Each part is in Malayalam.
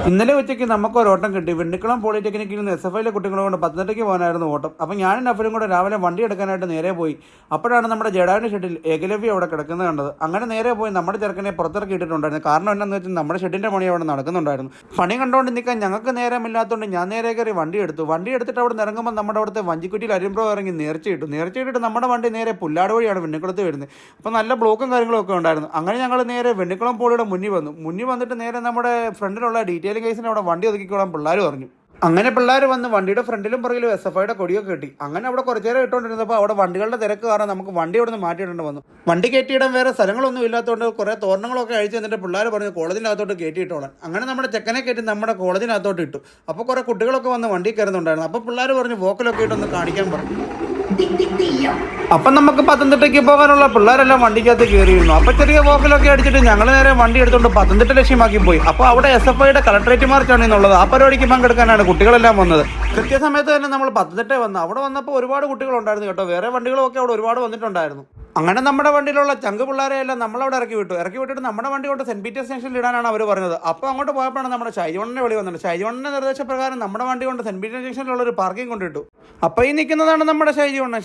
ഇന്നലെ ഉച്ചയ്ക്ക് നമുക്ക് ഒരു ഓട്ടം കിട്ടി. വെണ്ണിക്കുളം പോളിടെക്നിക്കിൽ നിന്ന് SFIയിലെ കുട്ടികളെ കൊണ്ട് പത്തനംതിട്ടയ്ക്ക് പോകാനായിരുന്നു ഓട്ടം. അപ്പം ഞാനും നഫലും കൂടെ രാവിലെ വണ്ടി എടുക്കാനായിട്ട് നേരെ പോയി. അപ്പോഴാണ് നമ്മുടെ ജഡാന്റെ ഷെഡിൽ ഏകലവ്യ അവിടെ കിടക്കുന്നത് കണ്ടത്. അങ്ങനെ നേരെ പോയി നമ്മുടെ ചെറുക്കനെ പുറത്തിറക്കി ഇട്ടിട്ടുണ്ടായിരുന്നു. കാരണം എന്താണെന്ന് വെച്ചാൽ നമ്മുടെ ഷെഡിന്റെ പണി അവിടെ നടക്കുന്നുണ്ടായിരുന്നു. പണി കണ്ടുകൊണ്ട് നിൽക്കാൻ ഞങ്ങൾക്ക് നേരമില്ലാത്തതുകൊണ്ട് ഞാൻ നേരെ കയറി വണ്ടി എടുത്തു. വണ്ടി എടുത്തിട്ട് അവിടെ നിന്ന് ഇറങ്ങുമ്പോൾ നമ്മുടെ അവിടുത്തെ വഞ്ചിക്കുറ്റിയിൽ അരിമ്പ്രോ ഇറങ്ങി നേർച്ചയിട്ടിട്ട് നമ്മുടെ വണ്ടി നേരെ പുല്ലാട് വഴിയാണ് വെണ്ണിക്കുളത്ത് വരുന്നത്. അപ്പോൾ നല്ല ബ്ലോക്കും കാര്യങ്ങളും ഒക്കെ ഉണ്ടായിരുന്നു. അങ്ങനെ ഞങ്ങൾ നേരെ വെണ്ണിക്കുളം പോളിയുടെ മുന്നിൽ വന്നിട്ട് നേരെ നമ്മുടെ ഫ്രണ്ടിലുള്ള ഡീറ്റെയിലിംഗ് കേസിന് അവിടെ വണ്ടി ഒതുക്കിക്കോളാൻ പിള്ളേർ പറഞ്ഞു. അങ്ങനെ പിള്ളേർ വന്ന് വണ്ടിയുടെ ഫ്രണ്ടിലും പുറകിലും SFIയുടെ കൊടിയൊക്കെ കിട്ടി. അങ്ങനെ അവിടെ കുറച്ചു നേരം ഇട്ടുകൊണ്ടിരുന്നപ്പോൾ അവിടെ വണ്ടികളുടെ തിരക്ക് കാരണം നമുക്ക് വണ്ടി അവിടെ നിന്ന് മാറ്റിയിടേണ്ടി വന്നു. വണ്ടി കയറ്റിയിടാൻ വേറെ സ്ഥലങ്ങളൊന്നും ഇല്ലാത്തതുകൊണ്ട് കുറേ തോരണങ്ങളൊക്കെ അഴിച്ചു തന്നിട്ട് പിള്ളേർ പറഞ്ഞു കോളേജിനകത്തോട്ട് കയറ്റിയിട്ടോളാൻ. അങ്ങനെ നമ്മുടെ ചെക്കനെ കയറ്റി നമ്മുടെ കോളേജിനകത്തോട്ട് ഇട്ടു. അപ്പോൾ കുറേ കുട്ടികളൊക്കെ വന്ന് വണ്ടി കയറുന്നുണ്ടായിരുന്നു. അപ്പോൾ പിള്ളേർ പറഞ്ഞു വോക്കലൊക്കെ ഇട്ടൊന്ന് കാണിക്കാൻ പറഞ്ഞു. അപ്പം നമുക്ക് പത്തനംതിട്ടയ്ക്ക് പോകാനുള്ള പിള്ളേരെല്ലാം വണ്ടിക്കകത്ത് കയറിയിരുന്നു. അപ്പം ചെറിയ വോക്കലൊക്കെ അടിച്ചിട്ട് ഞങ്ങൾ നേരെ വണ്ടി എടുത്തുകൊണ്ട് പത്തനംതിട്ട ലക്ഷ്യമാക്കി പോയി. അപ്പോൾ അവിടെ SFIയുടെ കളക്ട്രേറ്റ് മാർച്ചാണ് എന്നുള്ളത്. ആ പരിപാടിക്ക് പങ്കെടുക്കാനാണ് കുട്ടികളെല്ലാം വന്നത്. കൃത്യസമയത്ത് തന്നെ നമ്മൾ പത്തനംതിട്ട വന്നു. അവിടെ വന്നപ്പോൾ ഒരുപാട് കുട്ടികളുണ്ടായിരുന്നു കേട്ടോ. വേറെ വണ്ടികളൊക്കെ അവിടെ ഒരുപാട് വന്നിട്ടുണ്ടായിരുന്നു. അങ്ങനെ നമ്മുടെ വണ്ടിയിലുള്ള ചങ്ക് പിള്ളേരെ എല്ലാം നമ്മളവിടെ ഇറക്കി വിട്ടിട്ട് നമ്മുടെ വണ്ടി കൊണ്ട് സെന്റ് പീറ്റേഴ്സ് സ്റ്റേഷനിൽ ഇടാനാണ് അവർ പറഞ്ഞത്. അപ്പോൾ അങ്ങോട്ട് പോയപ്പോഴാണ് നമ്മുടെ ഷൈജോണിനെ വിളി വന്നത്. ഷൈജോണിന്റെ നിർദ്ദേശപ്രകാരം നമ്മുടെ വണ്ടി കൊണ്ട് സെന്റ് പീറ്റേഴ്സ് സ്റ്റേഷനിലുള്ള ഒരു പാർക്കിംഗ് കൊണ്ടിട്ടു. അപ്പോൾ ഈ നിൽക്കുന്നതാണ് നമ്മുടെ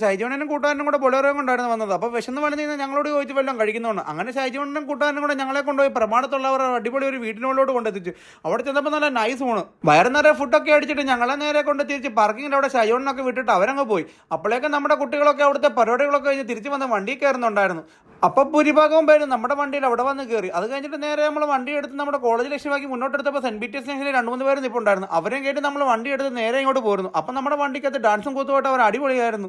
ഷൈജോണിനും കൂട്ടുകാരനും കൂടെ ബൊലേറോയും കൊണ്ടായിരുന്നു വന്നത്. അപ്പോൾ വിശന്ന് വലിഞ്ഞ് ഞങ്ങളോട് ചോദിച്ചു വല്ലതും കഴിക്കുന്നതാണ്. അങ്ങനെ ഷൈജോണിനും കൂട്ടുകാരനും കൂടെ ഞങ്ങളെ കൊണ്ടുപോയി പ്രമാണത്തുള്ളവർ അടിപൊളി ഒരു വീട്ടിനുള്ളിലോട്ട് കൊണ്ടെത്തിച്ചു. അവിടെ ചെന്നപ്പോൾ നല്ല നൈസ് ഊണ്, വയറ് നേരെ ഫുഡൊക്കെ അടിച്ചിട്ട് ഞങ്ങളെ നേരെ കൊണ്ട് തിരിച്ച് പാർക്കിങ്ങിൻ്റെ അവിടെ ഷൈജോണിനൊക്കെ വിട്ടിട്ട് അവരങ്ങ് പോയി. അപ്പോഴേക്കും നമ്മുടെ കുട്ടികളൊക്കെ അവിടുത്തെ പരിപാടികളൊക്കെ കഴിഞ്ഞ് തിരിച്ച് വന്ന് വണ്ടി കയറുന്നുണ്ടായിരുന്നു. അപ്പോൾ ഭൂരിഭാഗവും പേരും നമ്മുടെ വണ്ടിയിൽ അവിടെ വന്ന് കയറി. അത് കഴിഞ്ഞിട്ട് നേരെ നമ്മൾ വണ്ടി എടുത്ത് നമ്മുടെ കോളേജ് ലക്ഷ്യമാക്കി മുന്നോട്ടെടുത്തപ്പോൾ സെന്റ് പീറ്റേഴ്സ് സ്റ്റേഷനിൽ 2-3 പേര് നിൽപ്പുണ്ടായിരുന്നു. അവരെയും കേട്ട് നമ്മൾ വണ്ടി എടുത്ത് നേരെ ഇങ്ങോട്ട് പോരുന്നു. അപ്പം നമ്മുടെ വണ്ടിക്കകത്ത് ഡാൻസും കൂത്തുമായിട്ട് അവർ അടിപൊളിയായിരുന്നു.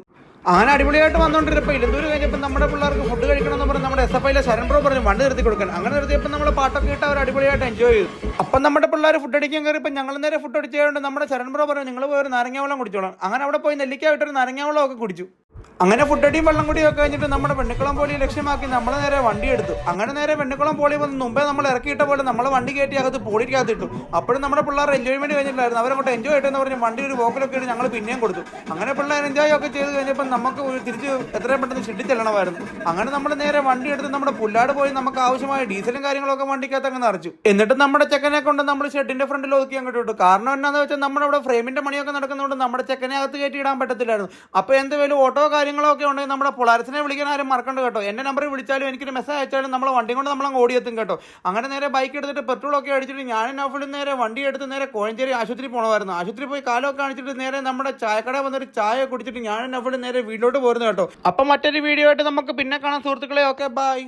അങ്ങനെ അടിപൊളിയായിട്ട് വന്നുകൊണ്ടിരുന്നപ്പോൾ ഇലന്തൂർ കഴിഞ്ഞപ്പോൾ നമ്മുടെ പിള്ളേർക്ക് ഫുഡ് കഴിക്കണമെന്ന് പറഞ്ഞ് നമ്മുടെ SFIയിലെ ശരൺപ്രോ പറഞ്ഞു വണ്ടി നിർത്തി കൊടുക്കാൻ. അങ്ങനെ നിർത്തിയപ്പോൾ നമ്മൾ പാട്ടൊക്കെ ഇട്ട് അവർ അടിപൊളിയായിട്ട് എൻജോയ് ചെയ്തു. അപ്പം നമ്മുടെ പിള്ളേർ ഫുഡ് അടിക്കാൻ കയറിയപ്പോൾ ഞങ്ങൾ നേരെ ഫുഡ് അടിച്ചതുകൊണ്ട് നമ്മുടെ ശരൺപ്രോ പറഞ്ഞു നിങ്ങൾ പോയി ഒരു നാരങ്ങാവെള്ളം കുടിച്ചോളാം. അങ്ങനെ അവിടെ പോയി നെല്ലിക്ക ഇട്ടൊരു നാരങ്ങാവെള്ളം ഒക്കെ കുടിച്ചു. അങ്ങനെ ഫുഡടിയും വെള്ളം കൂടിയൊക്കെ കഴിഞ്ഞിട്ട് നമ്മുടെ വെണ്ണിക്കുളം പോളി ലക്ഷ്യമാക്കി നമ്മൾ നേരെ വണ്ടി എടുത്തു. അങ്ങനെ നേരെ വെണ്ണിക്കുളം പോളി വന്ന് മുമ്പേ നമ്മൾ ഇറക്കിയിട്ട പോലെ നമ്മൾ വണ്ടി കയറ്റി അകത്ത് പോളിക്കകത്ത് ഇട്ടു. അപ്പോഴും നമ്മുടെ പിള്ളേർ എൻജോയ്മെന്റ് കഴിഞ്ഞിട്ടായിരുന്നു. അവരങ്ങോട്ട് എൻജോയ് ചെയ്തെന്ന് പറഞ്ഞ് വണ്ടി ഒരു വോക്കലൊക്കെ ഇട്ട് ഞങ്ങൾ പിന്നെയും കൊടുത്തു. അങ്ങനെ പിള്ളേർ എൻജോയ് ഒക്കെ ചെയ്ത് കഴിഞ്ഞപ്പോൾ നമുക്ക് തിരിച്ച് എത്രയും പെട്ടെന്ന് ഷെഡിൽ ചെല്ലണമായിരുന്നു. അങ്ങനെ നമ്മൾ നേരെ വണ്ടി എടുത്ത് നമ്മുടെ പുല്ലാട് പോയി നമുക്ക് ആവശ്യമായ ഡീസലും കാര്യങ്ങളൊക്കെ വണ്ടിക്കകത്ത് അങ്ങ് നിറച്ചു. എന്നിട്ട് നമ്മുടെ ചെക്കനെ കൊണ്ട് നമ്മൾ ഷെഡിന്റെ ഫ്രണ്ടിൽ ഒതുക്കി അങ്ങോട്ട് ഇട്ടു. കാരണം എന്താണെന്ന് വെച്ചാൽ നമ്മുടെ അവിടെ ഫ്രെയിമിന്റെ പണിയൊക്കെ നടക്കുന്നതുകൊണ്ട് നമ്മുടെ ചെക്കനെ അകത്ത് കയറ്റി ഇടാൻ പറ്റത്തില്ലായിരുന്നു. അപ്പോൾ എന്തെങ്കിലും ഓട്ടോ കാര്യങ്ങളൊക്കെ ഉണ്ടെങ്കിൽ നമ്മുടെ പൊളാരസിനെ വിളിക്കാൻ ആരും മറക്കണ്ട കേട്ടോ. എൻ്റെ നമ്പറിൽ വിളിച്ചാലും എനിക്കൊരു മെസ്സേജ് അയച്ചാലും നമ്മളെ വണ്ടി കൊണ്ട് നമ്മളങ്ങ് ഓടിയെത്തും കേട്ടോ. അങ്ങനെ നേരെ ബൈക്ക് എടുത്തിട്ട് പെട്രോളൊക്കെ അടിച്ചിട്ട് ഞാനും നൗഫലും നേരെ വണ്ടി എടുത്ത് നേരെ കോഴഞ്ചേരി ആശുപത്രി പോകണമായിരുന്നു. ആശുപത്രി പോയി കാലമൊക്കെ കാണിച്ചിട്ട് നേരെ നമ്മുടെ ചായക്കട വന്നൊരു ചായ കുടിച്ചിട്ട് ഞാനും നൗഫലും നേരെ വീട്ടിലോട്ട് പോരുന്നു കേട്ടോ. അപ്പം മറ്റൊരു വീഡിയോ ആയിട്ട് നമുക്ക് പിന്നെ കാണാം സുഹൃത്തുക്കളെ. Okay, by.